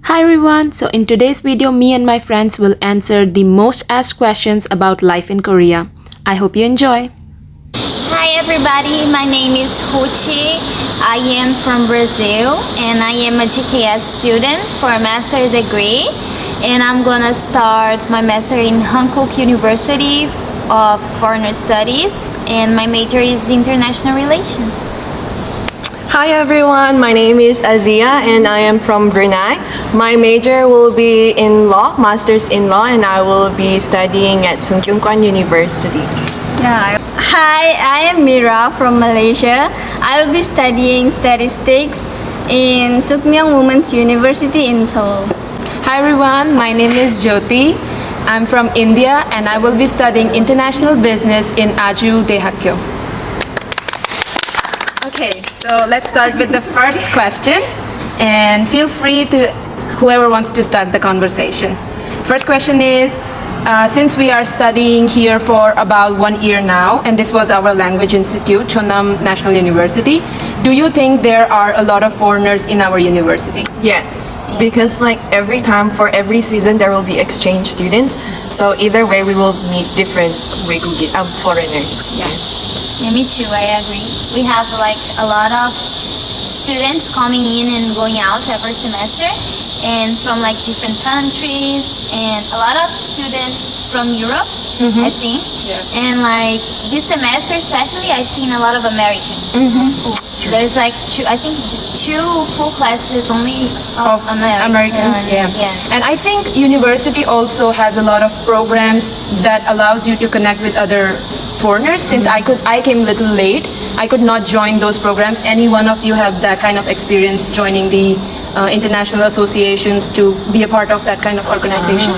Hi everyone, so in today's video, me and my friends will answer the most asked questions about life in Korea. I hope you enjoy. Hi everybody, my name is Rute. I am from Brazil and I am a GKS student for a master's degree, and I'm gonna start my master in Hankook University of Foreigner Studies, and my major is International Relations. Hi everyone, my name is Aziyah and I am from Brunei. My major will be in law, master's in law, and I will be studying at Sungkyunkwan University. Yeah. Hi, I am Mira from Malaysia. I will be studying statistics in Sukmyong Women's University in Seoul. Hi everyone, my name is Jyoti. I'm from India and I will be studying international business in Aju Dehakyo. Okay, so let's start with the first question, and feel free to whoever wants to start the conversation. First question is, since we are studying here for about 1 year now, and this was our language institute, Chonnam National University, do you think there are a lot of foreigners in our university? Yes, because like every time for every season there will be exchange students. So either way we will meet different foreigners. Yeah, me too, I agree. We have like a lot of students coming in and going out every semester, and from like different countries, and a lot of students from Europe, I think. Yeah. And like this semester especially, I've seen a lot of Americans. There's like two full classes only of Americans. Yeah. And I think university also has a lot of programs that allows you to connect with other foreigners. Since I came a little late, I could not join those programs. Any one of you have that kind of experience joining the international associations to be a part of that kind of organization?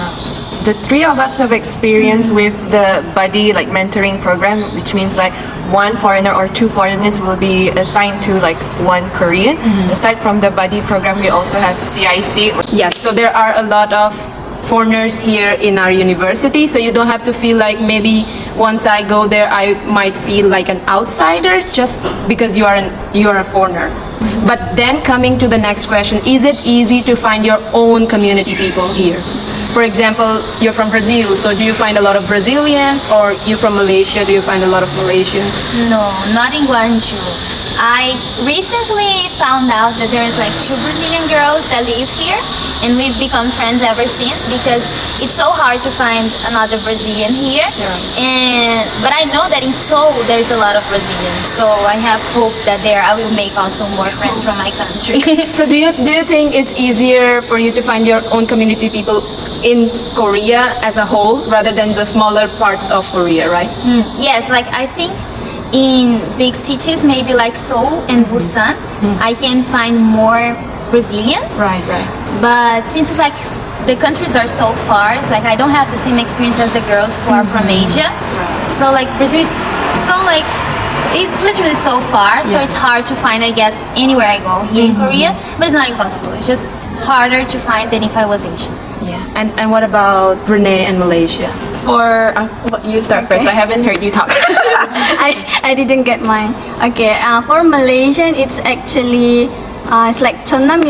The three of us have experience with the buddy like mentoring program, which means like one foreigner or two foreigners will be assigned to like one Korean. Aside from the buddy program, we also have CIC. Yes, so there are a lot of foreigners here in our university, so you don't have to feel like maybe once I go there I might feel like an outsider just because you are a foreigner. But then coming to the next question, is it easy to find your own community people here? For example, you're from Brazil, so do you find a lot of Brazilians, or you're from Malaysia, do you find a lot of Malaysians? No, not in Guangzhou. I recently found out that there's like 2 Brazilian girls that live here, and we've become friends ever since because it's so hard to find another Brazilian here. But I know that in Seoul there's a lot of Brazilians, so I have hope that there I will make also more friends from my country. So do you think it's easier for you to find your own community people in Korea as a whole rather than the smaller parts of Korea, right? Yes, like I think in big cities, maybe like Seoul and Busan, I can find more Brazilians. Right. But since it's like the countries are so far, it's like I don't have the same experience as the girls who are from Asia. So like Brazil is so like, it's literally so far, so it's hard to find, I guess, anywhere I go here in Korea. But it's not impossible. It's just harder to find than if I was Asian. Yeah. And what about Brunei and Malaysia? For you start first. I haven't heard you talk. I didn't get mine. Okay, for Malaysian, it's actually it's like Chonnam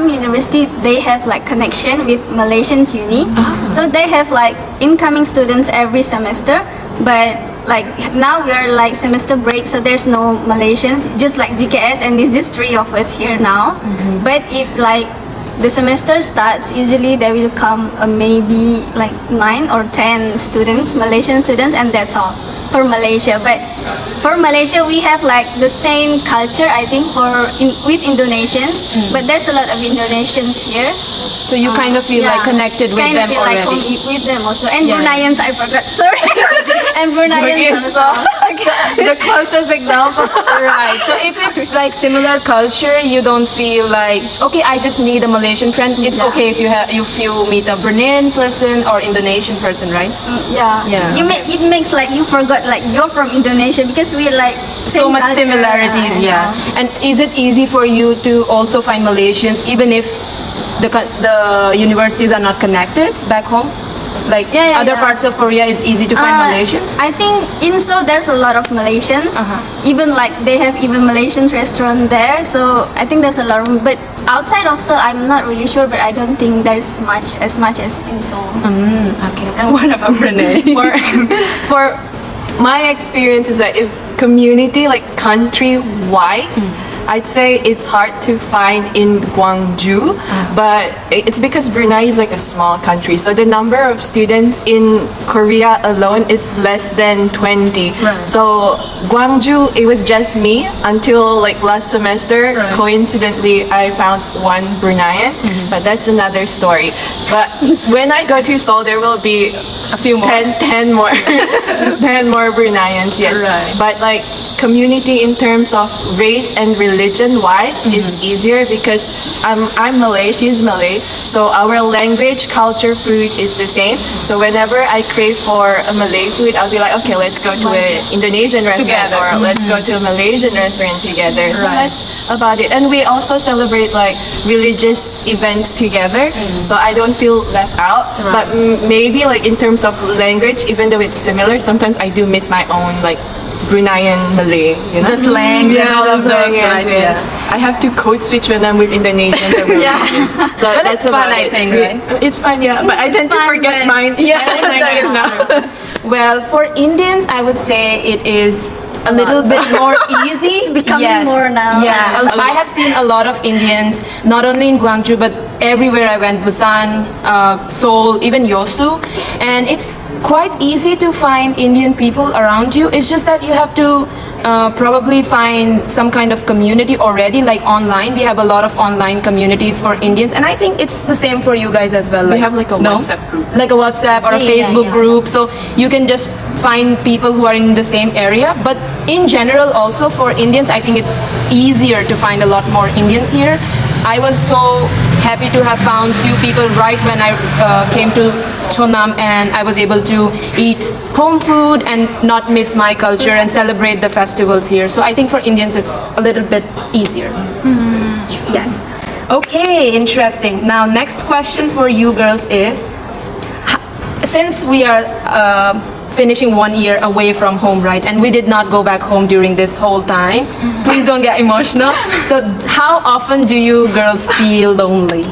University. They have like connection with Malaysians uni, so they have like incoming students every semester. But like now we're like semester break, so there's no Malaysians, just like GKS, and it's just 3 of us here now. But if like the semester starts, usually there will come maybe like 9 or 10 students, Malaysian students, and that's all for Malaysia. But for Malaysia, we have like the same culture, I think, with Indonesians, but there's a lot of Indonesians here. So you kind of feel like connected with kind them of feel already. Like with them also. And Bruneians, I forgot. Sorry. And Bruneians also. The closest example. Right. So if it's like similar culture, you don't feel like, okay, I just need a Malaysian friend. It's okay if you meet a Bruneian person or Indonesian person, right? Yeah. It makes like you forgot like you're from Indonesia because we're like So much similarities, yeah. And is it easy for you to also find Malaysians even if the universities are not connected back home? Like Yeah, other yeah. parts of Korea, it's easy to find Malaysians. I think in Seoul there's a lot of Malaysians. Uh-huh. Even like they have even Malaysian restaurant there. So I think there's a lot of. But outside of Seoul, I'm not really sure. But I don't think there's as much as in Seoul. Okay. And what about Renee? For my experience is that if community, like country wise, I'd say it's hard to find in Gwangju, but it's because Brunei is like a small country, so the number of students in Korea alone is less than 20. So Gwangju, it was just me until like last semester. Coincidentally, I found one Bruneian, but that's another story. But when I go to Seoul, there will be A few more. 10 more 10 more Bruneians, yes. Right. But like community in terms of race and religion wise, it's easier because I'm Malay, she's Malay, so our language, culture, food is the same. So whenever I crave for a Malay food, I'll be like, okay, let's go to an Indonesian restaurant Together. or let's go to a Malaysian restaurant together. So that's about it. And we also celebrate like religious events together, so I don't feel left out. But maybe like in terms of language, even though it's similar, sometimes I do miss my own like Bruneian Malay, you know? The slang and all of the those, slang, right? yes. I have to code switch when I'm with Indonesians or Malaysians. So But that's fun, about I it. think, right? It's fun, yeah. But I tend to fun, forget but- mine. Yeah, my that language is now. Well, for Indians, I would say it is a little bit more easy. It's becoming more now. Yeah, I have seen a lot of Indians, not only in Gwangju, but everywhere I went, Busan, Seoul, even Yosu. And it's quite easy to find Indian people around you. It's just that you have to probably find some kind of community already, like online. We have a lot of online communities for Indians, and I think it's the same for you guys as well. We have like a WhatsApp group. Like a WhatsApp or a Yeah, Facebook yeah. group, so you can just find people who are in the same area. But in general, also for Indians, I think it's easier to find a lot more Indians here. I was so happy to have found few people right when I came to Chonam, and I was able to eat home food and not miss my culture and celebrate the festivals here. So I think for Indians it's a little bit easier. Yes. Okay, interesting. Now next question for you girls is, since we are finishing 1 year away from home, right? And we did not go back home during this whole time. Please don't get emotional. So how often do you girls feel lonely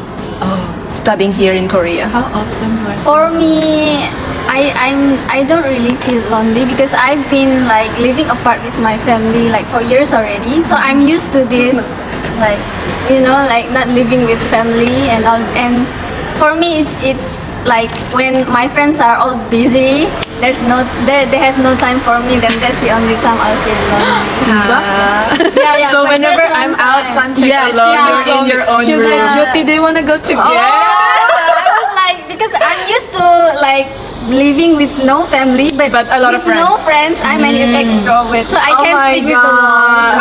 studying here in Korea? How often do I For me, I don't really feel lonely because I've been like living apart with my family like for years already. So I'm used to this, like like not living with family and all. And for me, it's like when my friends are all busy, they have no time for me. Then that's the only time I'll feel lonely. Yeah. So but whenever there's I'm one out, time. suncheck alone, she's you're in your own She's room. like, Jyoti, do you want to go together? I was like, because I'm used to like living with no family, but But a lot of with no friends, I'm an extrovert, so I Oh can my speak with the wall.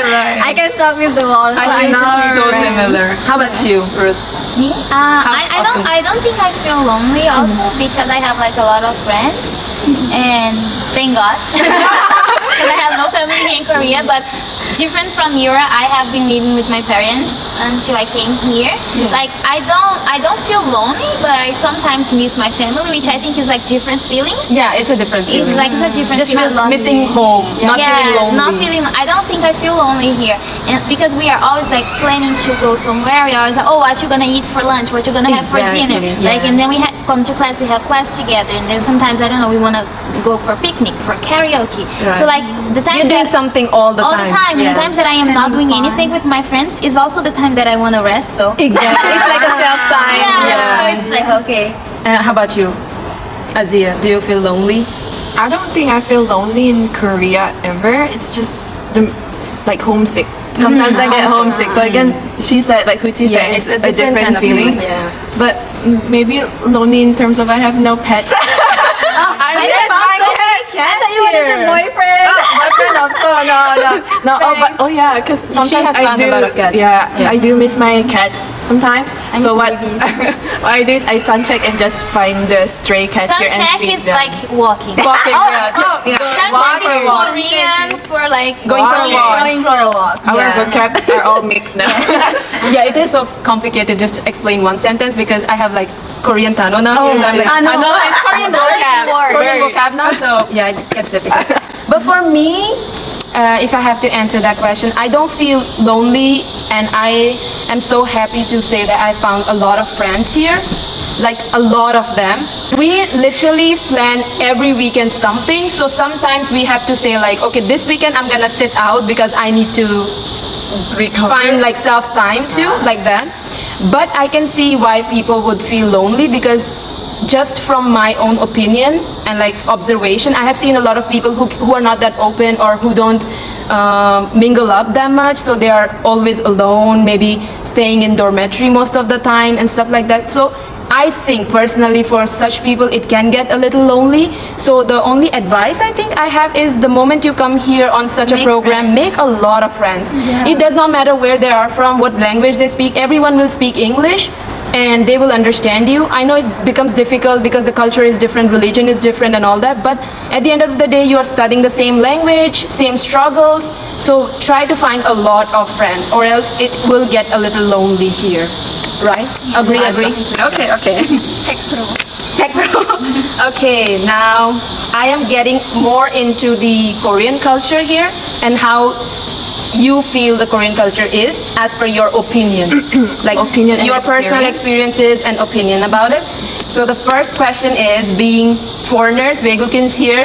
Right. I can talk with the wall. So I think just so with friends. similar. How about you, Ruth? Me? I don't think I feel lonely also because I have like a lot of friends and thank God because I have no family here in Korea, but different from Mira, I have been living with my parents until I came here. Like I don't feel lonely, but I sometimes miss my family, which I think is like different feelings. Yeah, it's a different It's feeling. like it's a different Just feeling. missing home, not feeling lonely. Not feeling. I don't think I feel lonely here, and because we are always like planning to go somewhere. We are always like, oh, what you gonna eat for lunch? What you gonna have for dinner? Exactly, Like, yeah. and then we come to class. We have class together, and then sometimes I don't know. We wanna go for picnic, for karaoke. Right. So like the times You're doing that something all the time. and Yeah. the times that I am not doing anything with my friends is also the time that I wanna rest. So Exactly. It's like a self time. yeah, so it's like okay. How about you, Aziyah? Do you feel lonely? I don't think I feel lonely in Korea ever. It's just like homesick. Sometimes I get homesick. So again, she said, like Huti said, it's a different kind of feeling. Yeah. But maybe lonely in terms of I have no pets. I miss my pets. I thought you wanted a here. boyfriend. Boyfriend also, no. Oh yeah, because sometimes has found a lot of cats. Yeah, I do miss my cats sometimes. miss So what, babies. what I do is I sun check and just find the stray cats Sun here and check feed is them. like walking. Walking, yeah. Sun check is Korean for like Going for a walk. Going for a walk. Our Yeah. vocabs are all mixed now. Yeah, it is so complicated just to explain one sentence because I have like Korean Tano now. Oh, So I'm like, yeah. Tano is Korean vocab. word. Korean vocab now, so yeah, it gets difficult. But for me, if I have to answer that question, I don't feel lonely, and I am so happy to say that I found a lot of friends here, like a lot of them. We literally plan every weekend something, so sometimes we have to say like, okay, this weekend I'm gonna sit out because I need to find like self time too, like that. But I can see why people would feel lonely because just from my own opinion and like observation, I have seen a lot of people who are not that open or who don't mingle up that much, so they are always alone, maybe staying in dormitory most of the time and stuff like that. So I think personally for such people it can get a little lonely. So the only advice I think I have is the moment you come here on such a Make program, friends. make a lot of friends. It does not matter where they are from, what language they speak, everyone will speak English and they will understand you. I know it becomes difficult because the culture is different, religion is different and all that, but at the end of the day you are studying the same language, same struggles, so try to find a lot of friends or else it will get a little lonely here. Right? Agree. Okay. Tech Pro. Okay, now I am getting more into the Korean culture here and how you feel the Korean culture is as per your opinion. Like Opinion and your personal experiences and opinion about it. So the first question is, being foreigners, Veigukins here,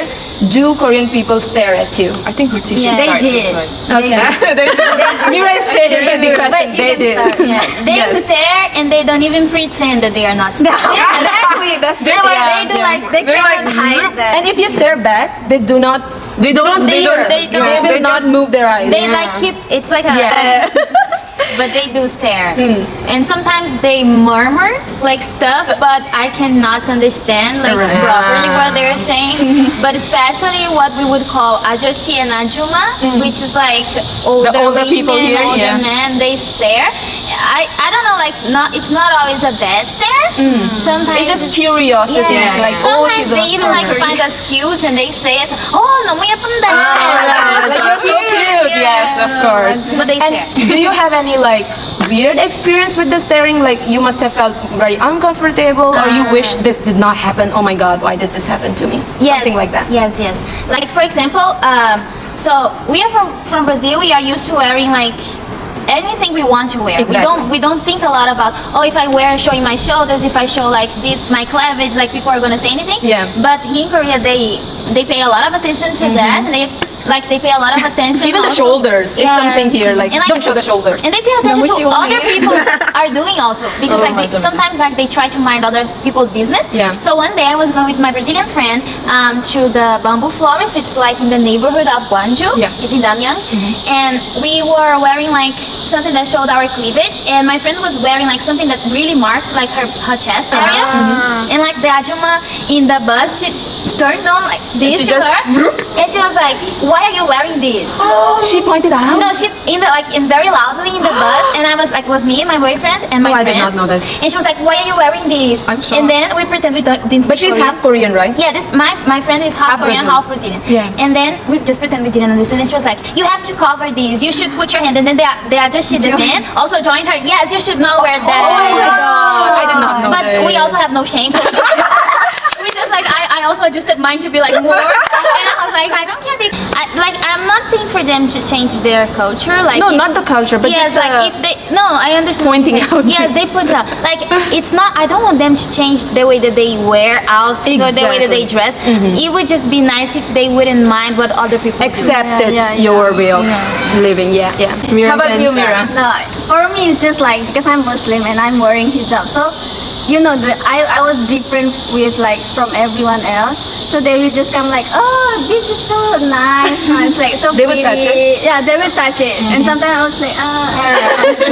do Korean people stare at you? I think Rute should Yeah. start They this one. Okay. Mira is straight into the question. They did. They stare and they don't even pretend that they are not staring. Exactly. That's They're like- they do yeah. like they They're cannot like, hide that. And if you stare back, they don't They don't- They will They not just- move their eyes. They like keep, it's like a, Yeah. but they do stare. And sometimes they murmur like stuff, but I cannot understand like Right. properly what they're saying. But especially what we would call ajoshi and ajuma, which is like older people women, here, older yeah. men, they stare. I don't know, like it's not always a bad stare. Sometimes It's just curiosity. yeah. Like, oh, Sometimes she's they even like foreigner. find us cute and they say it. Oh, 너무 예쁜데. Like, you're so cute. Yes, of course. But they And stare. do you have any like weird experience with the staring? Like you must have felt very uncomfortable, or you wish this did not happen. Oh my God, why did this happen to me? Something like that. Yes. Like for example, so we are from Brazil. We are used to wearing like anything we want to wear. Exactly. We don't think a lot about, oh, if I wear showing my shoulders, if I show like this my cleavage, like people are gonna say anything. Yeah. But here in Korea they pay a lot of attention to that. They pay a lot of attention. Even the also. shoulders is Yeah. something here. Like, And, like, don't show the shoulders. And they pay attention to Namushi-wami. other people are doing also because like my they, God. sometimes like they try to mind other people's business. Yeah. So one day I was going with my Brazilian friend to the bamboo florist, which is like in the neighborhood of Gwangju. Yeah. It's in Damyang. And we were wearing like something that showed our cleavage, and my friend was wearing like something that really marked like her chest area. And like the ajuma in the bus, she turned on like this she to just- her, and she was like, "Why are you wearing this?" She pointed out. No, she in very loudly in the bus, and I was like, was me and my boyfriend and my Oh, I friend. did not know this. And she was like, "Why are you wearing this?" I'm shocked. And then we pretend we didn't. But speak she's Korean. half Korean, right? Yeah, this my friend is half Half Korean, Brazilian. half Brazilian. Yeah. And then we just pretend we didn't understand. And she was like, "You have to cover these. You should put your hand." And then they are just the man also joined her. Yes, you should not wear that. Oh my God, I did not know But this. we also have no shame. So we just like I also adjusted mine to be like more. And I was like, I don't care. I'm not saying for them to change their culture. Like No, if- not the culture, but yes, just like if they no, I understand. what Pointing you're saying. out. Yes, they point it out. Like it's not. I don't want them to change the way that they wear outfits or the way that they dress. It would just be nice if they wouldn't mind what other people do. accepted Yeah, yeah, your way of living. Yeah. Mira How about you, Mira? No, for me it's just like because I'm Muslim and I'm wearing hijab, so you know I was different with like from everyone else. So they will just come like, oh, this is so nice. It's like so They would pretty. touch it? Yeah, they will touch it. And sometimes I was like,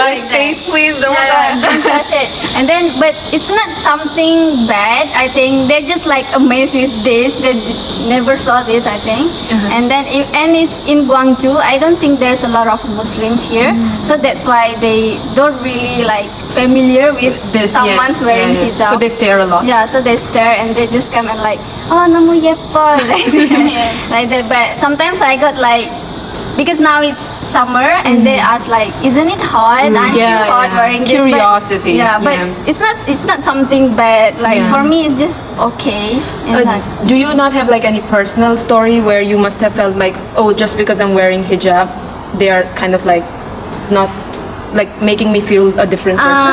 My space, please. Don't don't touch it. And And then, but it's not something bad. I think they're just like amazed with this. They never saw this, I think. And then, and it's in Gwangju. I don't think there's a lot of Muslims here, so that's why they don't really like familiar with This, someone's yeah, wearing yeah, yeah. hijab. So they stare a lot. Yeah, so they stare and they just come and like, oh, namu yepo, like that. Like that. But sometimes I got like, because now it's summer and they ask like, isn't it hot? Aren't you Yeah, hot yeah. wearing this? Curiosity, But, yeah, but yeah. it's not something bad. Like Yeah. for me, it's just okay. And not, Do you not have like any personal story where you must have felt like, oh, just because I'm wearing hijab, they are kind of like not like making me feel a different person?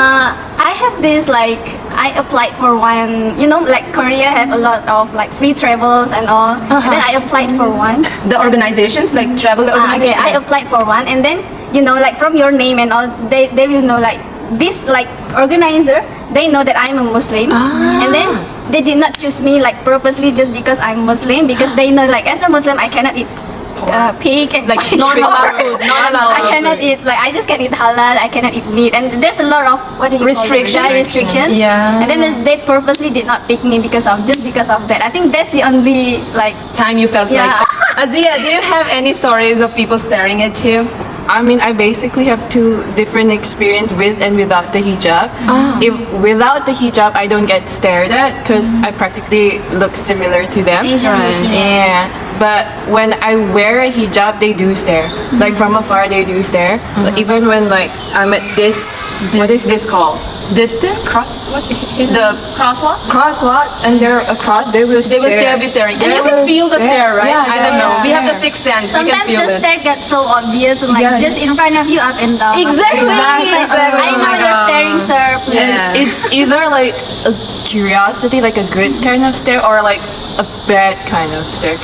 I have this like I applied for one. You know, like Korea have a lot of like free travels and all. And then I applied for one. The organizations, like travel Okay, organizations? I applied for one, and then you know, like from your name and all, they will know like this like organizer. They know that I'm a Muslim, and then they did not choose me like purposely just because I'm Muslim, because they know like as a Muslim I cannot eat pig and Like non-halal food, non-halal I cannot eat like I just can eat halal. I cannot eat meat, and there's a lot of what do you Restrictions. call it? Restrictions. Yeah. And then they purposely did not pick me because of that. I think that's the only like time you felt Yeah. like. Aziyah, do you have any stories of people staring at you? I mean, I basically have two different experience with and without the hijab. If without the hijab, I don't get stared at because I practically look similar to them. Asian looking. Yeah. But when I wear a hijab, they do stare. Like from afar, they do stare. But even when like I'm at this, what is this called? Distance? Cross? What? The Crosswalk? Crosswalk, and they're across. They will They will still be staring. And you They can will feel the stare, right? Yeah, I don't know. yeah, We have the yeah. sixth sense. We can sometimes feel the it. stare gets so obvious, like Yeah. just in front of you, up and down. Exactly. Like, I know you're staring, sir. Please. Yeah. It's either like a curiosity, like a good kind of stare, or like a bad kind of stare.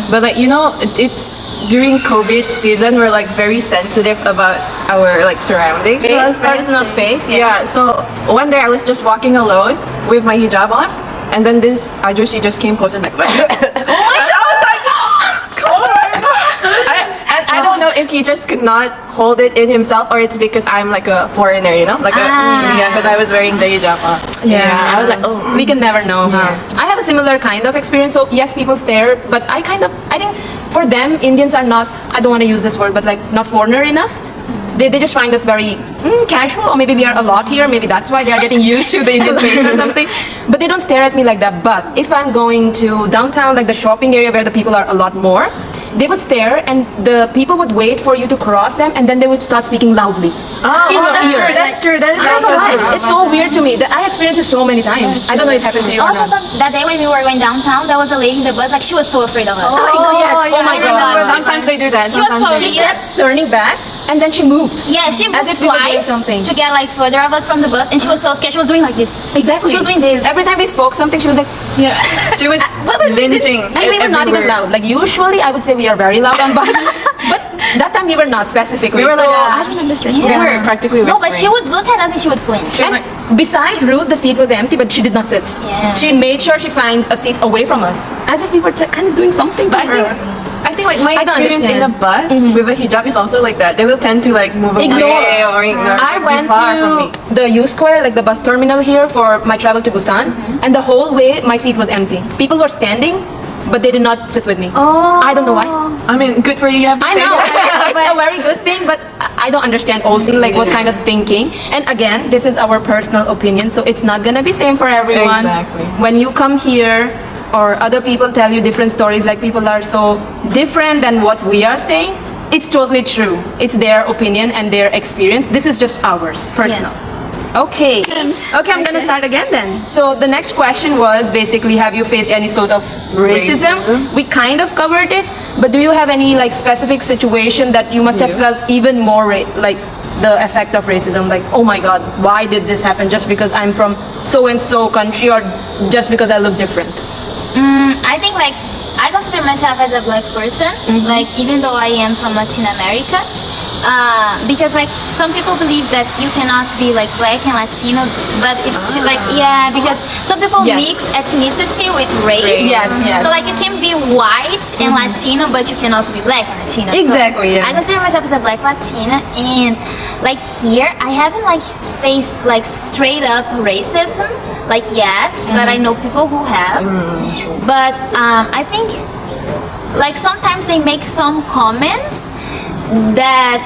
But like you know, it's during COVID season. We're like very sensitive about our like surroundings. Space, personal space. Yeah. So one day I was just walking alone with my hijab on, and then this Ajushi just came close and like. And I was like, come on. I don't know if he just could not hold it in himself, or it's because I'm like a foreigner, you know, like because I was wearing the hijab. I was like, oh. We can never know, huh? I have a similar kind of experience. So yes, people stare, but I think for them, Indians are not, I don't want to use this word, but like not foreigner enough. They just find us very casual, or maybe we are a lot here. Maybe that's why they are getting used to the Indian face or something. But they don't stare at me like that. But if I'm going to downtown, like the shopping area where the people are a lot more, they would stare and the people would wait for you to cross them, and then they would start speaking loudly. In your ear. That's true. I don't know why. It's so weird to me. That I experienced it so many times. I don't know if it happened to you or Also, not. that day when we were going downtown, there was a lady in the bus, like she was so afraid of us. Oh my God. Sometimes they do that. She was Sometimes they do Korean. Kept turning back, and then she moved. Yeah, she moved As if we were doing twice something. to get like further of us from the bus, and she was so scared. She was doing like this. Exactly. She was doing this. Every time we spoke something, she was like, Yeah. She was lynching. and we were not even everywhere. loud. Like usually, I would say we are very loud on bus, but that time we were not specifically. We were like, So, I don't understand. We were practically No, but whispering. she would look at us and she would flinch. And beside Rute, the seat was empty, but she did not sit. Yeah. She made sure she finds a seat away from us, as if we were kind of doing something to But her. I think like my I don't experience in a understand. bus with a hijab is also like that. They will tend to like move Ignore. away or ignore. I be went far from me. to the U Square, like the bus terminal here, for my travel to Busan, and the whole way my seat was empty. People were standing, but they did not sit with me. I don't know why. I mean, good for you. You have to I stay know there. it's a very good thing, but I don't understand also like what kind of thinking. And again, this is our personal opinion, so it's not gonna be same for everyone. Exactly. When you come here, or other people tell you different stories, like people are so different than what we are saying, it's totally true. It's their opinion and their experience. This is just ours, personal. Okay. Okay, I'm gonna start again then. So the next question was basically, have you faced any sort of racism? We kind of covered it, but do you have any like specific situation that you must have felt even more like the effect of racism? Like, oh my God, why did this happen? Just because I'm from so and so country, or just because I look different? I think like I consider myself as a black person. Like even though I am from Latin America, because like some people believe that you cannot be like black and Latino, but it's like because some people Yes. mix ethnicity with race. Yes, yes. So like you can be white and Latino, but you can also be black and Latino. Exactly, So yeah. I consider myself as a black Latina, and like here I haven't like faced like straight up racism like yet, but I know people who have. But I think like sometimes they make some comments that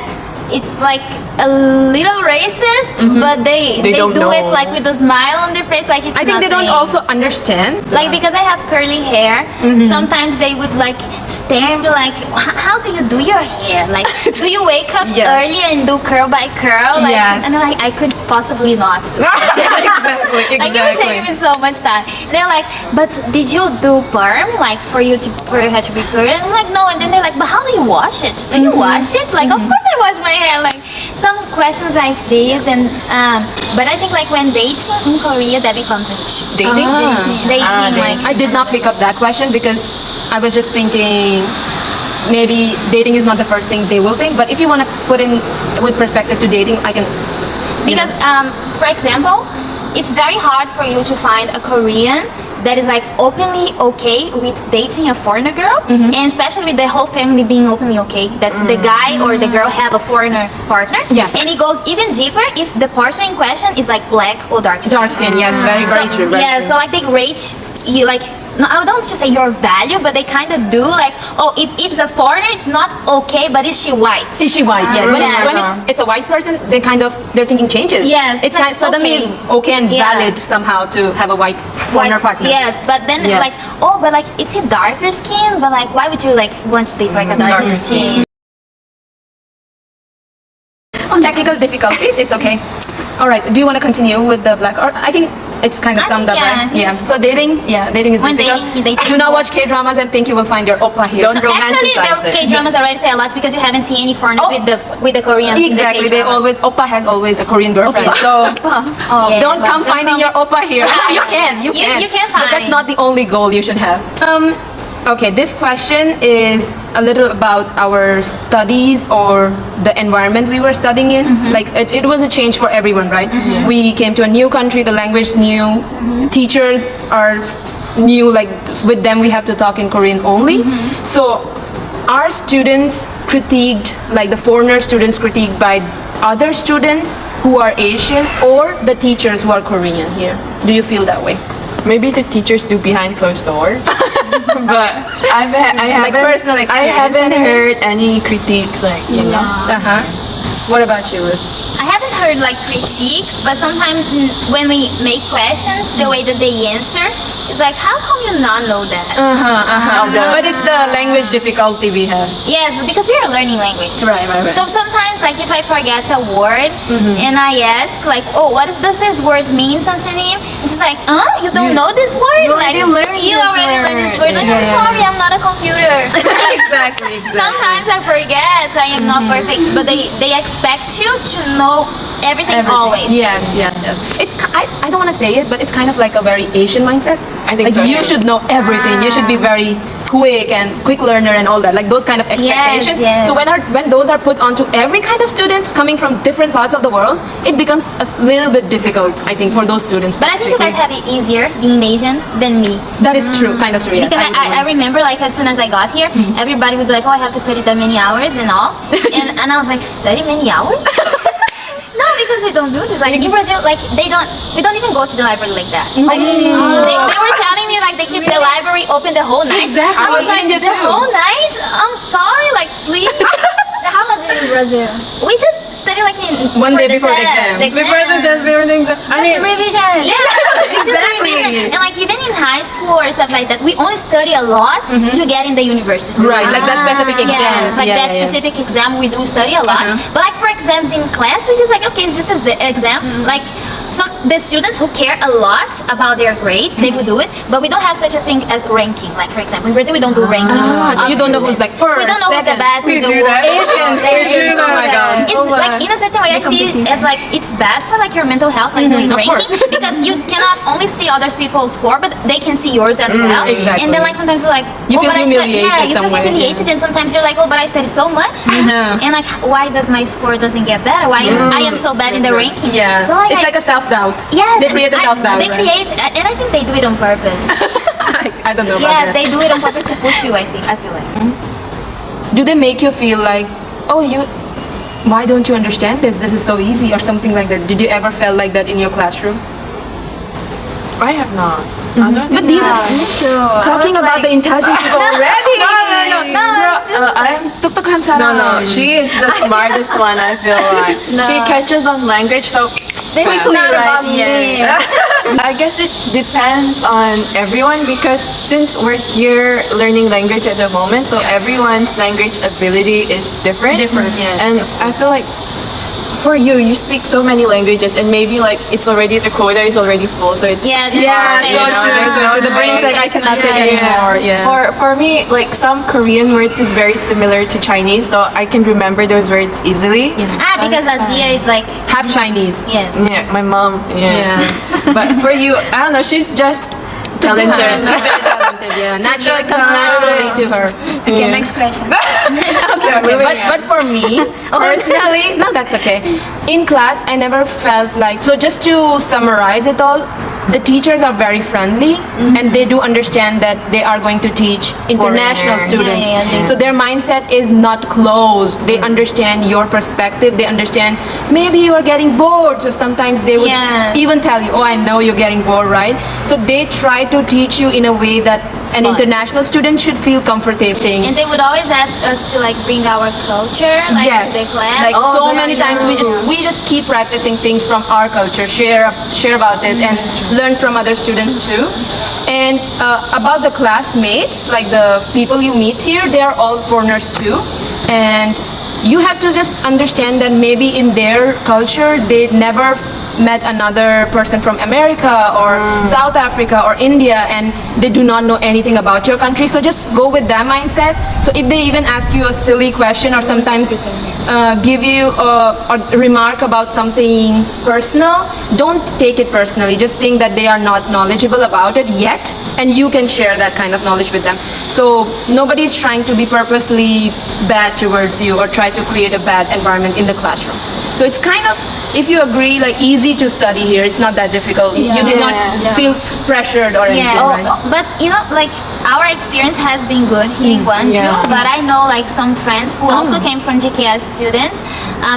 it's like a little racist, but they don't do it know. like with a smile on their face, like it's I think they don't nothing. also understand. Like because I have curly hair, sometimes they would like stare and be like, "How do you do your hair? Like, do you wake up Yes. early and do curl by curl?" Like, Yes. and I'm like, I could possibly not. Exactly, Like it would take me so much time. And they're like, "But did you do perm? Like for your hair to be curly?" And I'm like, "No." And then they're like, "But how do you wash it? Do you wash it?" Like, of course I wash my hair. Like some questions like this, and but I think like when dating in Korea, that becomes an issue. Dating? Dating, like I did not pick up that question because I was just thinking maybe dating is not the first thing they will think, but if you want to put in with perspective to dating, I can. because for example, it's very hard for you to find a Korean that is like openly okay with dating a foreigner girl, and especially with the whole family being openly okay that the guy or the girl have a foreigner partner. Yes. And it goes even deeper if the partner in question is like black or dark skin. Dark skin, yes, very true. Very Yeah, true. so like they rate you like, no, I don't just say your value, but they kind of do like, oh, it's a foreigner, it's not okay, but is she white? Is she white? Yeah. When, Yeah. when it's a white person, they kind of their thinking changes. Yes, It's like, like suddenly okay. it's okay and Yeah. valid somehow to have a white foreigner partner. Yes, but then Yes. like, oh, but like, is he darker skin? But like, why would you like want to date like a darker Darker skin? Technical difficulties, it's okay. All right. Do you want to continue with the black? Or I think it's kind of I summed up, think, right? yeah. So dating, dating is When difficult. dating Do not watch K-dramas and think you will find your oppa here. Don't Actually, romanticize the it. K-dramas already say a lot because you haven't seen any foreigners Oh. with the Koreans. in the Exactly. They K-dramas. always oppa has always a Korean girlfriend. So Yeah, don't but come finding your oppa here. You can. You can. You can But that's find. not the only goal you should have. Okay. This question is a little about our studies or the environment we were studying in. Like it was a change for everyone, right? We came to a new country. The language new. Teachers are new. Like with them, we have to talk in Korean only. So our students critiqued, like the foreigner students critiqued by other students who are Asian or the teachers who are Korean here. Do you feel that way? Maybe the teachers do behind closed doors. But I Like haven't, personal I experience. haven't heard any critiques like, you know. Uh-huh. What about you, Ruth? I haven't heard like critiques, but sometimes when we make questions, the way that they answer is like, how come you not know that? But it's the language difficulty we have. Yes, because we are learning language. Right. So sometimes, like if I forget a word and I ask, like, oh, does this word mean, Sansanim? It's just like, you don't know this word? You Like, already learned you this already learned this word. word. Like, I'm Yeah. sorry, I'm not a computer. Exactly. Sometimes I forget, I am not perfect, but they expect you to know everything, always. Yes. It's I don't want to say it, but it's kind of like a very Asian mindset. I think like so, you yeah. should know everything. You should be very quick learner and all that. Like those kind of expectations. yes. So when those are put onto every kind of student coming from different parts of the world, it becomes a little bit difficult, I think, for those students. But I think you guys have it easier being Asian than me. that is true, kind of true. Yes, Because agree. I remember, like, as soon as I got here, everybody would be like, oh, I have to study that many hours and all. and I was like, study many hours? No, because we don't do this. Like, in Brazil, like, we don't even go to the library like that. Like, they were telling me, like, they keep the library open the whole night. Exactly. I was I was like, in there the too. whole night? I'm sorry, like, please. How was it in Brazil? We just study, like, One day before the exam. Before the test, before the exam. I mean, Revision. Yeah, we just revision. And like even in high school or stuff like that, we only study a lot to get in the university. right, like that specific exam. Yeah, like that specific exam we do study a lot. But like for exams in class, we just like, okay, it's just an exam. Like the students who care a lot about their grades, they would do it, but we don't have such a thing as ranking. Like for example, in Brazil we don't do rankings. So you don't know who's like first, We don't know who's the best, who's the do that. worst. Asians, oh my god. It's like in a certain way I see it as like it's bad for like your mental health, like doing ranking, because you cannot only see other people's score, but they can see yours as well. exactly. And then like sometimes you're like, You oh, feel but humiliated yeah, you feel somewhere, humiliated, and sometimes you're like, oh, but I studied so much, and like why does my score doesn't get better? Why I am so bad in the ranking? Yeah, So like, it's like a self-doubt. yes, They create a self-doubt, They right? create, and I think they do it on purpose. I don't know about Yes, that. they do it on purpose to push you. I feel like. Do they make you feel like, oh, why don't you understand this? This is so easy, or something like that? Did you ever feel like that in your classroom? I have not. I don't But think these I are have. talking about the intelligent people already. No, she is the smartest one, I feel like. She catches on language so Quickly, fast. right? Yeah. I guess it depends on everyone, because since we're here learning language at the moment, so everyone's language ability is different. Yes. And I feel like for you speak so many languages, and maybe like it's already, the quota is already full, so it's Yeah, Yeah, that's so right. true. The brain's like, I cannot take anymore. Yeah. For me, like some Korean words is very similar to Chinese, so I can remember those words easily. Because Aziyah is like Half Chinese. yes. Yeah, my mom. Yeah. But for you, I don't know. She's just talented. She's very talented, yeah. Naturally, comes naturally to her. Okay, next question. Okay. But for me, personally, no, that's okay. In class, I never felt like, so just to summarize it all, the teachers are very friendly, and they do understand that they are going to teach international Foreigners. students. Yeah, So their mindset is not closed. They understand your perspective. They understand maybe you are getting bored. So sometimes they would Yeah. even tell you, oh, I know you're getting bored, right? So they try to teach you in a way that an international student should feel comfortable. And they would always ask us to like bring our culture like to the class. Like so many times we just keep practicing things from our culture, share about it, and learn from other students too. And about the classmates, like the people you meet here, they are all foreigners too. And you have to just understand that maybe in their culture they never met another person from America or South Africa or India, and they do not know anything about your country. So just go with that mindset. So if they even ask you a silly question, or sometimes give you a remark about something personal, don't take it personally. Just think that they are not knowledgeable about it yet, and you can share that kind of knowledge with them. So nobody's trying to be purposely bad towards you or try to create a bad environment in the classroom. So it's kind of, if you agree, like easy to study here. It's not that difficult. You did not feel pressured or anything, Yeah, right? but you know, like our experience has been good in Gwangju, but I know like some friends who also came from GKS students,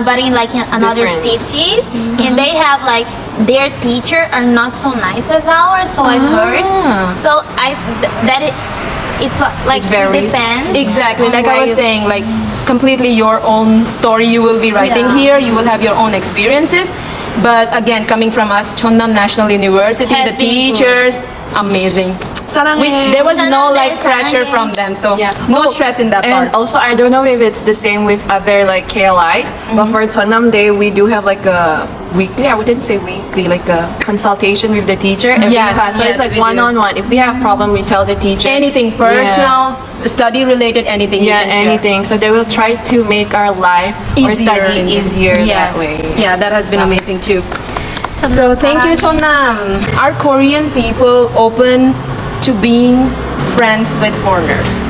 but in like another Different. city, and they have like their teacher are not so nice as ours. So I've heard. So it's like it varies. depends. Exactly, on like I where was you- saying, like completely your own story you will be writing here. You will have your own experiences. But again, coming from us, Chonnam National University, Has the been teachers, amazing. There was no like pressure from them, so no stress in that And part. also, I don't know if it's the same with other like KLIs, but for Chonnam Day, we do have like a weekly, I wouldn't say weekly, like a consultation with the teacher every Yes, class. So yes, it's like we do. one-on-one. If we have problem, we tell the teacher. Anything personal, study related, anything. Yeah, you can share. anything. So they will try to make our life or study easier Yes. that way. Yeah, that has been amazing too. So thank you, Chonnam. Are Korean people open to being friends with foreigners?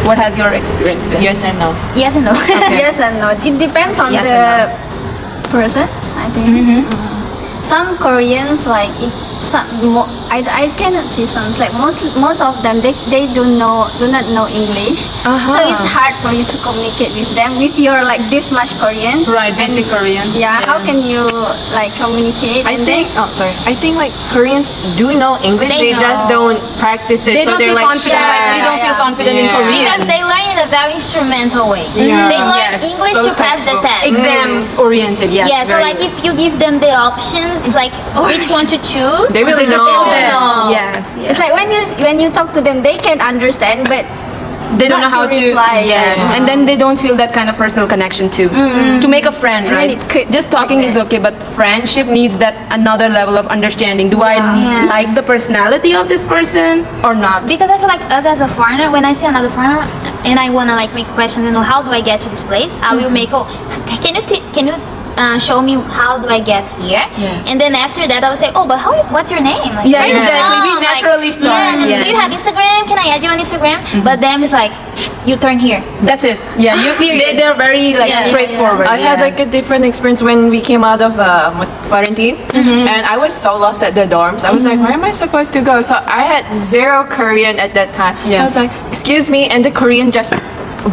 What has your experience been? Yes and no. Yes and no. Yes and no. It depends on Yes the person, I think. Some Koreans like if some I cannot say some like most of them they do not know English, so it's hard for you to communicate with them if you're like this much Korean. Right, basic Korean. Yeah, how can you like communicate? I And think, I think like Koreans do know English, They they just know. don't practice it. They so don't they're feel like confident. shy. Like, they don't feel confident in Yeah. Korean. Because they learn in a very instrumental way. Yeah. They learn Yes, English so to pass the test. Exam oriented, yes. Yeah, so very like good. if you give them the options, like which one to choose, They really know. they will know. Yes, yes. it's like when you talk to them, they can understand, but they don't Not know how to to reply, yes, yeah. and then they don't feel that kind of personal connection too. To make a friend, And then right? it could Just talking is okay, but friendship needs that another level of understanding. Do I Yeah. like the personality of this person or not? Because I feel like us as a foreigner, when I see another foreigner and I wanna like make a question, you know, how do I get to this place? I will make, oh, can you show me how do I get here? Yeah. And then after that, I will say, oh, but what's your name? Like, Yeah, where you exactly. from? We naturally start, Yeah, yes. do you have Instagram? Can I add you on Instagram? But then it's like, you turn here. That's it. Yeah, they're very like Yeah. straightforward. I had like a yes. different experience when we came out of quarantine, and I was so lost at the dorms. I was like, where am I supposed to go? So I had zero Korean at that time. So Yeah. I was like, excuse me, and the Korean just,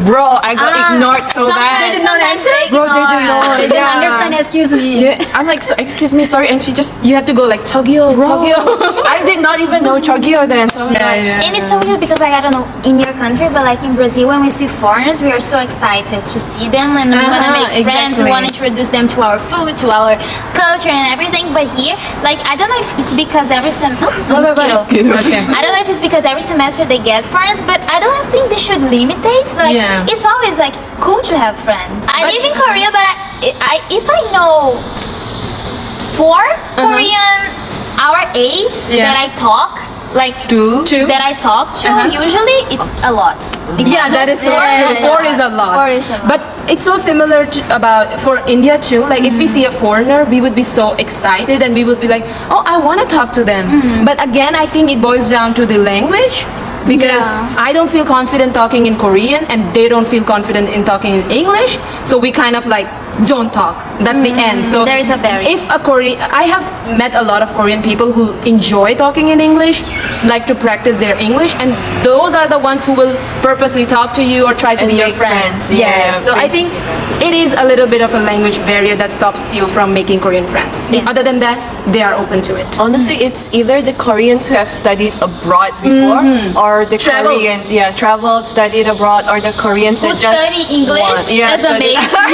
bro, I got ignored so bad. Sometimes they Bro, they ignore. didn't know. They didn't understand, excuse me. Yeah, I'm like, so, excuse me, sorry, and she just, You have to go like Chogyo, Chogyo. I did not even know Chogyo then. So I was like, And it's so weird because like I don't know in your country, but like in Brazil, when we see foreigners, we are so excited to see them and we want to make friends. We exactly. want to introduce them to our food, to our culture, and everything. But here, like I don't know if it's because every Mosquito. Okay. I don't know if it's because every semester they get friends, but I don't think they should limit it. Like Yeah. it's always like cool to have friends. I live in Korea, but if I know 4 Koreans our age Yeah. that I talk like Two. that I talk to, usually it's a lot. Yeah, that is so Yeah, true. yeah, Four yeah. is a lot. Four is a lot. But it's so similar to about for India too. Like if we see a foreigner, we would be so excited and we would be like, oh, I want to talk to them. But again, I think it boils down to the language. Because Yeah. I don't feel confident talking in Korean and they don't feel confident in talking in English, so we kind of like don't talk. That's the end. So There is a barrier. If a Korean, I have met a lot of Korean people who enjoy talking in English, like to practice their English, and those are the ones who will purposely talk to you or try to And be your make friend. friends, yeah, So I think it is a little bit of a language barrier that stops you from making Korean friends. Yes. Other than that, they are open to it. honestly, it's either the Koreans who have studied abroad before, or the Traveled. Koreans, traveled, studied abroad, or the Koreans Who that just study English want- as a study- major.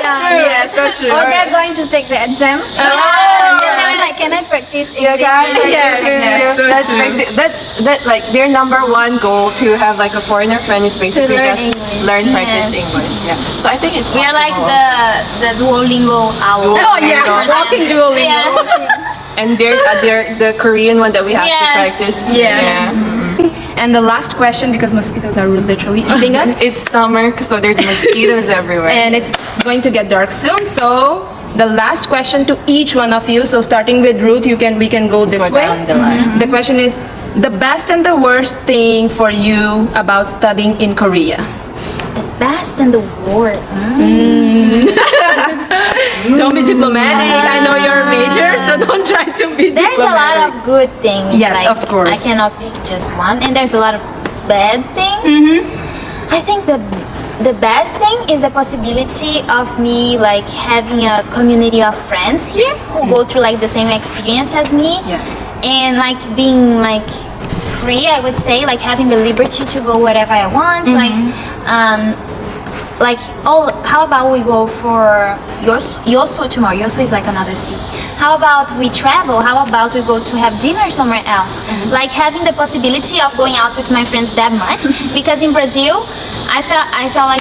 Yes, so true. Or they're going to take the exam. And then they're like, can I practice English? That's like their number one goal to have like a foreigner friend is basically learn just English. learn practice English. Yeah. So I think it's We are like possible. the Duolingo owl. Oh yeah, walking Duolingo. Yeah. And they're the Korean one that we have to Yes. practice. Yes. Yeah. And the last question, because mosquitoes are literally eating us, It's summer, so there's mosquitoes everywhere. and it's going to get dark soon. So the last question to each one of you. So starting with Rute, we can go this Go way. down the line. The question is the best and the worst thing for you about studying in Korea. Best in the world. Don't be diplomatic. I know you're a major, so don't try to be There's a lot diplomatic. of good things. Yes, like, of course. I cannot pick just one, and there's a lot of bad things. I think the best thing is the possibility of me like having a community of friends here who go through like the same experience as me. Yes. And like being like free, I would say, like having the liberty to go wherever I want. Like oh, how about we go for Yosu tomorrow? Yosu is like another city. How about we travel? How about we go to have dinner somewhere else? Like having the possibility of going out with my friends that much. Because in Brazil, I felt like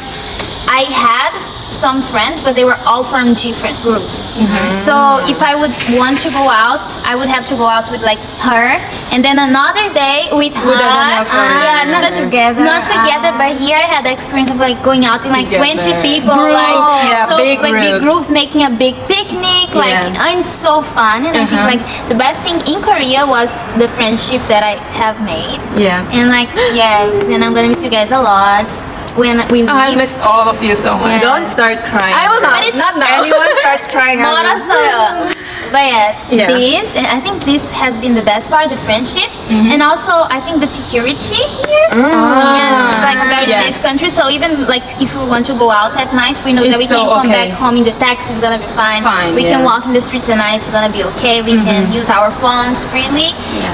I had some friends, but they were all from different groups. So if I would want to go out, I would have to go out with like her, and then another day with her. another friend. Yeah, Not together. Not together, but here I had the experience of like going out in like Together. 20 people, Groups, like yeah, so big like big groups. groups making a big picnic, like Yeah. and it's so fun. And I think like the best thing in Korea was the friendship that I have made. Yeah. And like yes, and I'm gonna miss you guys a lot when we leave. I miss all of you so much. Yeah. Don't start crying. I will not. But it's- Not now. Anyone starts crying. I will- Marasa. But Yeah. this, and I think this has been the best part, the friendship, and also I think the security here. Yes, it's like a very Yes. safe country. So even like if we want to go out at night, we know It's that we so can come okay. back home in the taxi. It's gonna be fine. Fine, We can yeah. walk in the streets at night. It's gonna be okay. We can use our phones freely,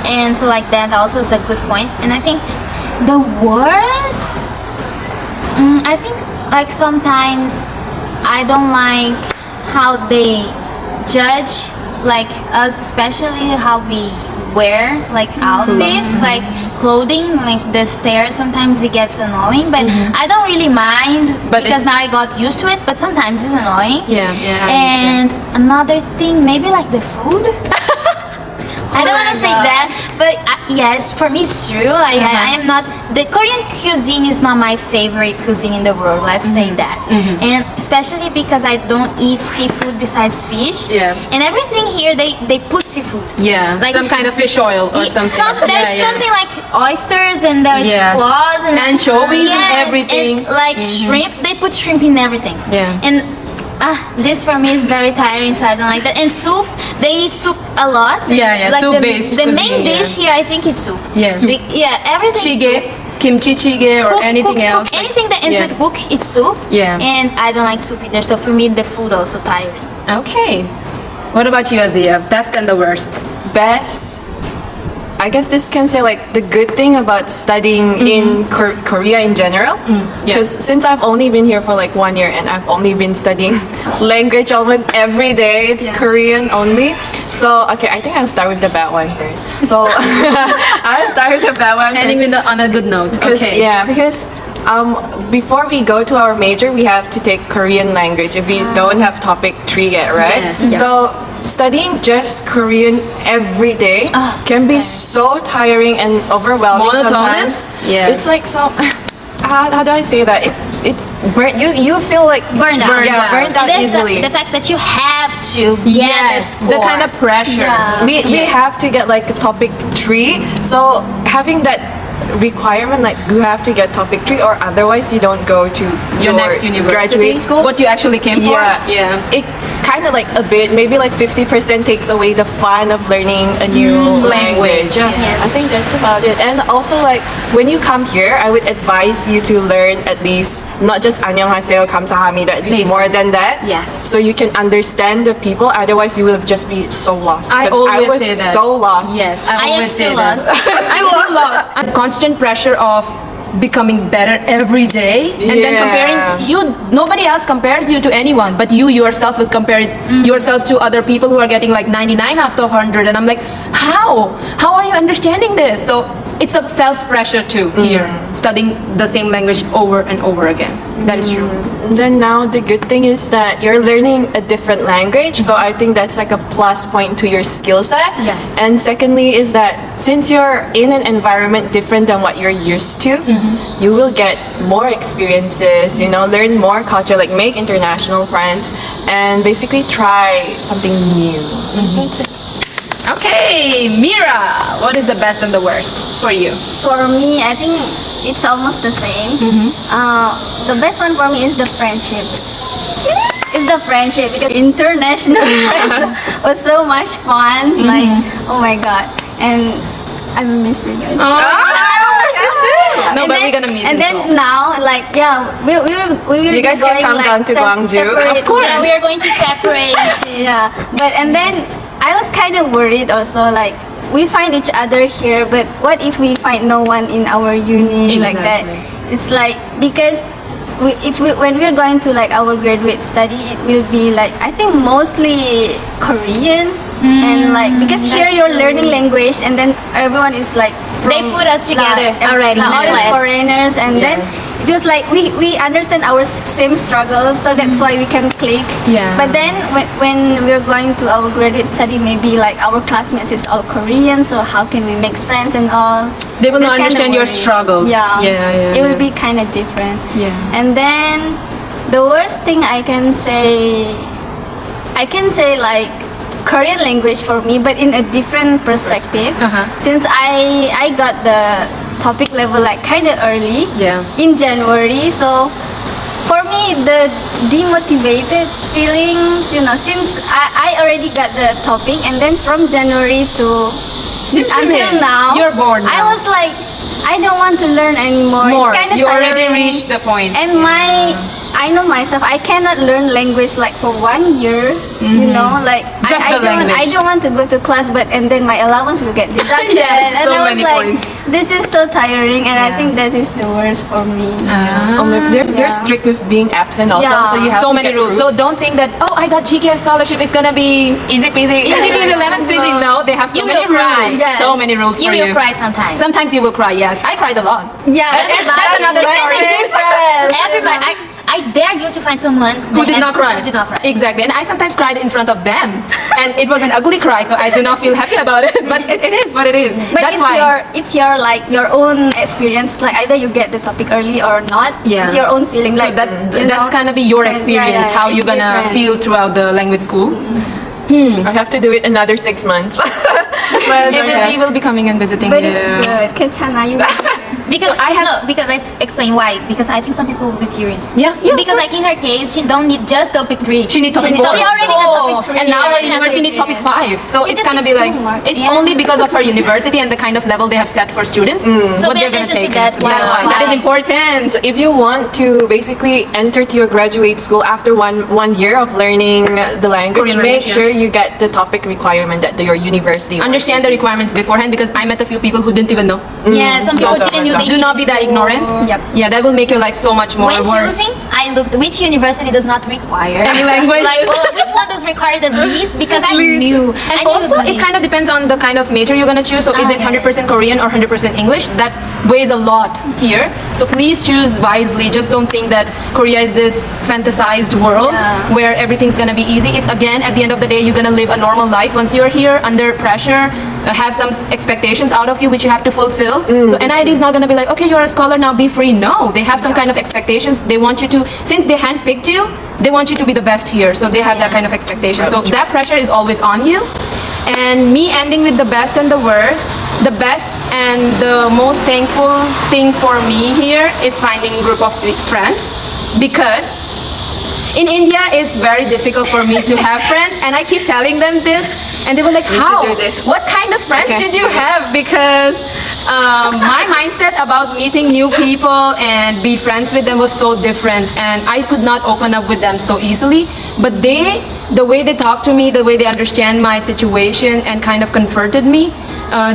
and so like that also is a good point. And I think the worst. I think like sometimes I don't like how they judge like us, especially how we wear like outfits. Like clothing, like the stairs, sometimes it gets annoying, but I don't really mind But because now I got used to it, but sometimes it's annoying. Yeah, I And another thing, maybe like the food. I don't want to say that, but yes, for me it's true. Like I am not, the Korean cuisine is not my favorite cuisine in the world. Let's say that, and especially because I don't eat seafood besides fish. Yeah. And everything here they put seafood. Yeah, Like some kind of fish oil or something. There's something like oysters and there's Yes. claws and Anchovies and everything. and like shrimp. They put shrimp in everything. Yeah. And this for me is very tiring, so I don't like that. And soup, they eat soup a lot. Yeah, Like soup-based the main cuisine, dish here, I think it's soup. Yeah. Soup. Everything. Chige, kimchi jjigae or anything else. Cook, anything that ends with cook, it's soup. Yeah. And I don't like soup either, so for me the food also tiring. Okay. What about you, Aziyah? Best and the worst? Best, I guess this can say like the good thing about studying in Korea in general. Because since I've only been here for like 1 year and I've only been studying language almost every day, it's Korean only. So okay, I think I'll start with the bad one first. So I'll start with the bad one. Ending with on a good note. Okay. Yeah, because before we go to our major, we have to take Korean language if we don't have topic 3 yet, right? Yes. So studying just Korean every day can be so tiring and overwhelming Monotonous? sometimes. Yeah. It's like so. How do I say that? You feel like Burned out. Burned out And then easily. the fact that you have to get Yes, the the kind of pressure. We have to get like a topic 3, so having that requirement, like you have to get topic 3 or otherwise you don't go to Your next university, graduate school. what you actually came for. Yeah. It kind of like a bit, maybe like 50% takes away the fun of learning a new language. Yeah. Yes. I think that's about it. And also like when you come here, I would advise you to learn at least not just 안녕하세요, 감사합니다, at least Basics. more than that. Yes. So you can understand the people. Otherwise, you will just be so lost. I 'Cause always was say that. so lost. Yes, I am always say still that. lost. I'm still lost. Constant pressure of becoming better every day and then Yeah. comparing you, nobody else compares you to anyone but you yourself will compare yourself to other people who are getting like 99 after 100 and I'm like how are you understanding this? So it's a self pressure too here studying the same language over and over again. That is true. Then now the good thing is that you're learning a different language, so I think that's like a plus point to your skill set. Yes. And secondly is that since you're in an environment different than what you're used to, you will get more experiences, learn more culture, like make international friends and basically try something new. That's it. Okay, Mira, what is the best and the worst for you? For me, I think it's almost the same. The best one for me is the friendship. It's the friendship because international friends was so much fun. Like, oh my god, and I'm missing it. No, And but then- we're gonna meet. And then now, like, yeah, we will You be guys can going, come like, down to Gwangju. separate- Of course. Yeah, we are going to separate. Yeah, but and then I was kind of worried also, like we find each other here, but what if we find no one in our uni like that? Exactly. It's like because when we're going to like our graduate study, it will be like I think mostly Korean and like because here you're learning language and then everyone is like They put us together already in all the these class. foreigners and then it was like we understand our same struggles, so that's why we can click. Yeah. But then when we're going to our graduate study, maybe like our classmates is all Korean, so how can we make friends and all? They will not That's kinda understand your worried. struggles. Yeah. Yeah. It will be kind of different. Yeah. And then the worst thing I can say like Korean language for me, but in a different perspective. Since I got the topic level like kind of early in January, so for me the demotivated feelings, since I already got the topic and then from January to until now, You're bored I now. was like, I don't want to learn anymore. More. It's kind of You already tiring. reached the point. And I know myself, I cannot learn language like for 1 year, like Just I the language. I don't want to go to class, but and then my allowance will get deducted. Yes, and so I was many like, points. this is so tiring, and I think that is the worst for me. They're strict with being absent also, Yeah. so you have So to many get rules. through. So don't think that, oh, I got GKS scholarship, it's gonna be easy peasy. easy peasy lemon squeezy. No, they have so You many will cry. rules. Yes. So many rules You for will you. cry sometimes. Sometimes you will cry. Yes, I cried a lot. Yeah, That's another story. Everybody, I dare you to find someone Who did not cry? Who did not cry. Exactly. And I sometimes cried in front of them. And it was an ugly cry, so I do not feel happy about it. But it is what it is. But That's it's why. it's your like your own experience. Like either you get the topic early or not. Yeah. It's your own feeling. So Like that's gonna be your experience, how you're gonna feel throughout the language school. I have to do it another 6 months. But We will be coming and visiting But you. it's good. Katana, you. Because I have because let's explain why. Because I think some people will be curious. Yeah, It's because like in her case, she don't need just topic 3. She need topic She 4. already got topic 3. And now She her already university has need topic 5. So She it's just gonna needs be 2 like, marks. it's Yeah. only because of her university and the kind of level they have set for students. So what pay they're gonna attention to take. that. That's why. Why? That is important. So if you want to basically enter to your graduate school after one year of learning the language, Korean make language, yeah. sure you get the topic requirement that your university wants. Understand the requirements beforehand, because I met a few people who didn't even know. Yeah, some people So didn't know they Do not be that ignorant. Yep. Yeah, that will make your life so much more When worse. choosing, I looked which university does not require Any language? Like, well, which one does require the least? Because I knew. And I knew also, it kind of depends on the kind of major you're gonna choose. So, is it 100% Korean or 100% English? That weighs a lot here. So, please choose wisely. Just don't think that Korea is this fantasized world where everything's gonna be easy. It's again, at the end of the day, you're gonna live a normal life once you're here under pressure. Have some expectations out of you which you have to fulfill. So NID is not going to be like, okay, you're a scholar now, be free. No, they have some kind of expectations. They want you to, since they handpicked you, they want you to be the best here. So they have that kind of expectation. So that pressure is always on you. And me ending with the best and the worst, the best and the most thankful thing for me here is finding a group of friends, because in India, it's very difficult for me to have friends, and I keep telling them this, and they were like, "How? do this." What kind of friends did you have?" Because my mindset about meeting new people and be friends with them was so different, and I could not open up with them so easily. But the way they talk to me, the way they understand my situation, and kind of comforted me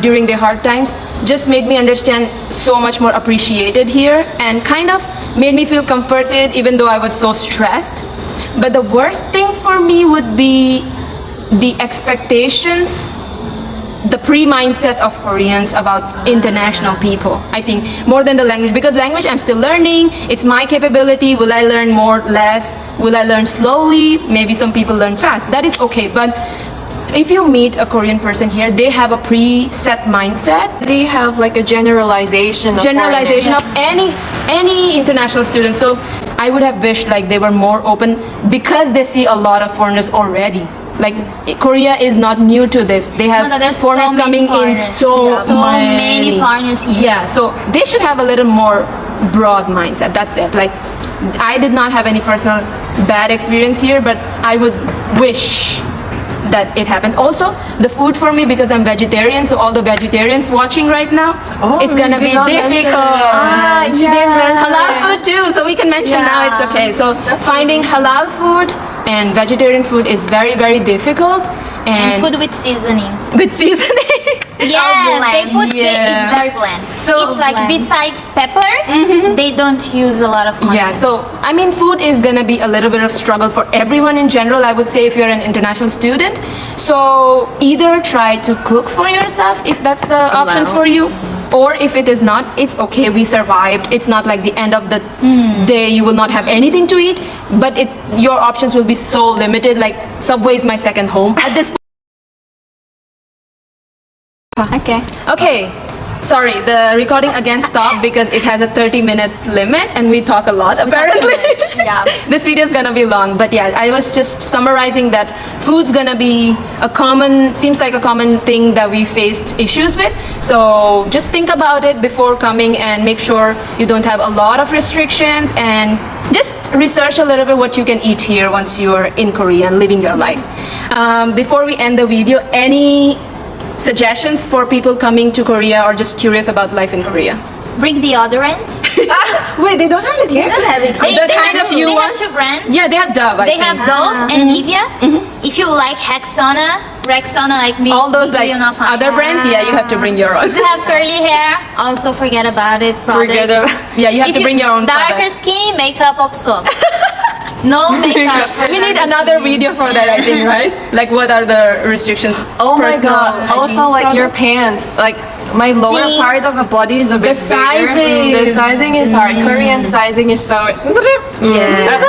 during the hard times, just made me understand so much more appreciated here, and kind of made me feel comforted even though I was so stressed. But the worst thing for me would be the expectations, the pre-mindset of Koreans about international people. I think more than the language, because language I'm still learning, it's my capability. Will I learn more, less? Will I learn slowly? Maybe some people learn fast. That is okay. But if you meet a Korean person here, they have a preset mindset, They have like a generalization of of any international student. So I would have wished like they were more open, because they see a lot of foreigners already. Like Korea is not new to this. They have Oh my God, there's so foreigners many coming in foreigners. so many foreigners here. Yeah, so they should have a little more broad mindset. That's it. Like I did not have any personal bad experience here, but I would wish that it happens. Also, the food for me, because I'm vegetarian, so all the vegetarians watching right now, it's gonna be difficult. She did mention Halal food too, so we can mention now, it's okay. So finding halal food and vegetarian food is very, very difficult. And And food with seasoning. with seasoning. Yeah, they put Yeah. it's very bland. So it's like bland. besides pepper, they don't use a lot of Yeah, condiments. so I mean, food is gonna be a little bit of struggle for everyone in general. I would say if you're an international student, so either try to cook for yourself if that's the option for you, or if it is not, it's okay. We survived. It's not like the end of the day. You will not have anything to eat, but your options will be so limited. Like Subway is my second home at this. Okay. Okay, sorry, the recording again stopped because it has a 30-minute limit and we talk a lot apparently. Yeah. This video is gonna be long, but yeah, I was just summarizing that food's gonna be seems like a common thing that we faced issues with. So just think about it before coming and make sure you don't have a lot of restrictions, and just research a little bit what you can eat here once you're in Korea and living your life. Before we end the video, any suggestions for people coming to Korea or just curious about life in Korea? bring deodorant. Wait, they don't have it here? They don't have it. The kind of you they want? have two brands. Yeah, they have Dove. I They think. have Dove and Nivea. If you like Rexona like me, all those like you're not fine. other brands. Yeah, you have to bring your own. If you have curly hair, also forget about it. Forget Products. about- Yeah, you have If to bring your own darker product. skin, makeup 없어. No makeup. for We need darker another skin. video for that, I think, right? Like, what are the restrictions? Oh my Personal god. hygiene Also, like your products? pants. Like my lower Jeans. part of the body is a bit bigger. sizing. The sizing is hard. Korean sizing is so. Yeah.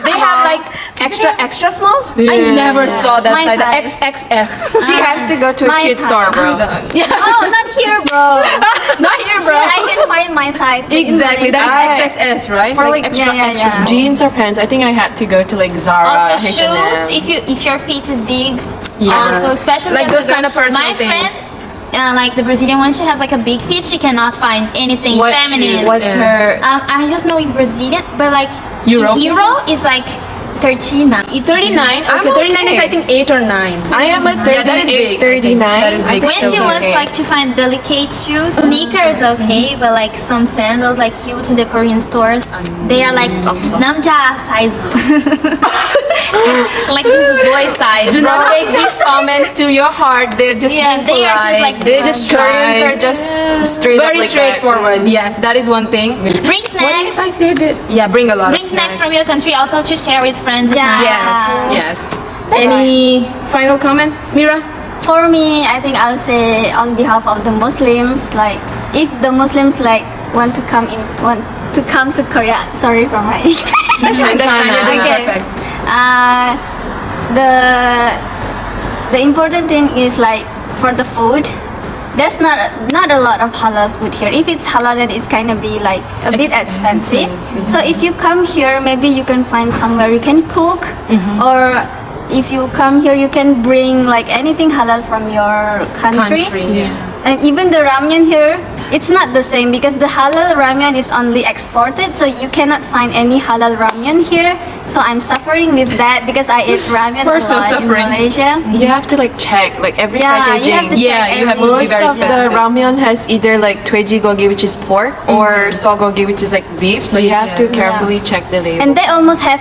They have like extra small. I never saw that My size. size. XXS. She has to go to a My kid size. store, bro. Yeah. Oh, not here, bro. Not here, bro. I can find my size. but in Exactly. Malaysia- That's XXS, right? For like extra yeah, extra yeah. small. Jeans or pants, I think I had to go to like Zara, Also H&M. shoes, if your feet is big. Yeah. Also, especially Like as those a girl. kind of personal My things. friend, like the Brazilian one, she has like a big feet. She cannot find anything What's feminine. What's Yeah. her? I just know in Brazilian, but like Euro? Euro is like 39. It's 39. Okay, 39 is okay. I think 8 or 9. I am a Yeah, that is 38, big. I think 39. that is big. when she still wants okay. like to find delicate shoes, sneakers okay, but like some sandals like cute in the Korean stores, they are like 남자 size. Like this is boy size. Do not take these comments to your heart. They're just Yeah, being they are just polite. like they just Koreans try. are just straight up Very like straightforward. Yes, that is one thing. Bring snacks. I say this? Yeah, bring a lot Bring of snacks from your country also to share with friends. It's Yeah. nice. Yes, yes. Any final comment, Mira? For me, I think I'll say on behalf of the Muslims, like if the Muslims like want to come to Korea. Sorry for my. That's fine. That's fine. You're doing Okay. perfect. The important thing is like for the food. There's not a lot of halal food here. If it's halal, then it's kind of be like a bit expensive. So if you come here, maybe you can find somewhere you can cook, or if you come here, you can bring like anything halal from your country. Yeah. And even the ramyun here, it's not the same because the halal ramyun is only exported, so you cannot find any halal ramyun here. So I'm suffering with that because I eat ramyun a Personal lot suffering. in Malaysia. You have to like check like every Yeah, packaging. you have to check Yeah, you have to be Most very of the specific. ramyun has either like 돼지고기, which is pork, or sogogi, which is like beef. So you have to carefully check the label. And they almost have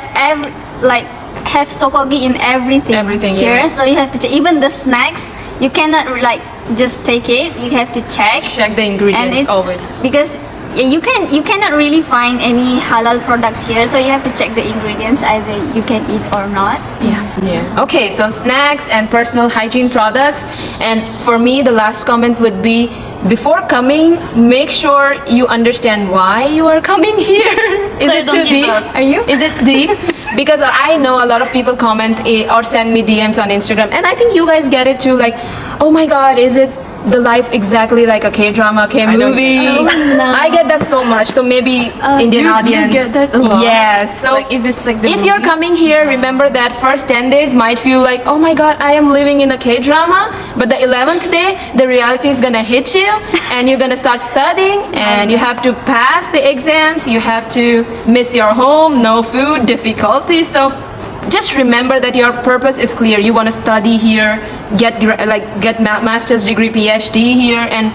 have sokogi in everything. Everything, here, yes. so you have to check. Even the snacks, you cannot like just take it. You have to check. Check the And ingredients it's always. because you cannot really find any halal products here, so you have to check the ingredients either you can eat or not. Yeah. Okay, so snacks and personal hygiene products. And for me, the last comment would be before coming, make sure you understand why you are coming here. Is So you it don't too give deep? up. Are you? Is it deep? Because I know a lot of people comment or send me DMs on Instagram, and I think you guys get it too. Like, oh my God, is it the life exactly like a K-drama, K-movie? I get that so much. So maybe Indian you audience. get that a lot? Yes. So Like, if it's like the if you're movies? coming here, remember that first 10 days might feel like, oh my God, I am living in a K-drama. But the 11th day, the reality is gonna hit you, and you're gonna start studying, and you have to pass the exams. You have to miss your home, no food, difficulties. So just remember that your purpose is clear. You want to study here, get master's degree, PhD here, and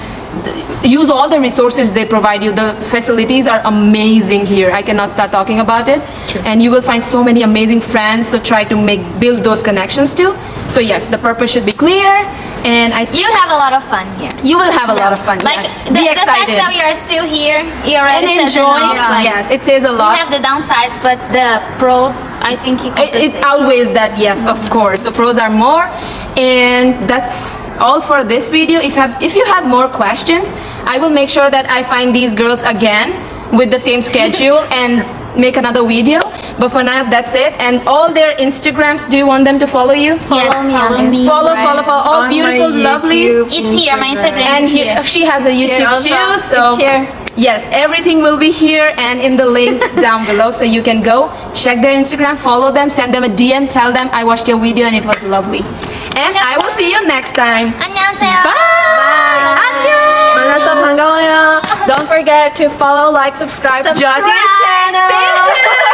use all the resources they provide you. The facilities are amazing here. I cannot start talking about it. And you will find so many amazing friends. So try to build those connections too. So yes, the purpose should be clear, and I think You have a lot of fun here. you will have a lot of fun. Like yes. the Be fact excited that we are still here, you and already says enjoy. enough. Like, Yes, it says a we lot. have the downsides, but the pros, I think It outweighs that, yes, of course. The pros are more, and that's all for this video. If you have more questions, I will make sure that I find these girls again with the same schedule and make another video. But for now, that's it. And all their Instagrams, do you want them to follow you? Yes, follow me. Follow all On beautiful, my lovelies. YouTube, It's here. My Instagram And is here. she has a YouTube also. too, so It's here. yes, everything will be here and in the link down below, so you can go check their Instagram, follow them, send them a DM, tell them I watched your video and it was lovely. And I will see you next time. 안녕하세요. Bye. 안녕. 만나서 반가워요. Don't forget to follow, like, subscribe. Subscribe. Jyoti's channel.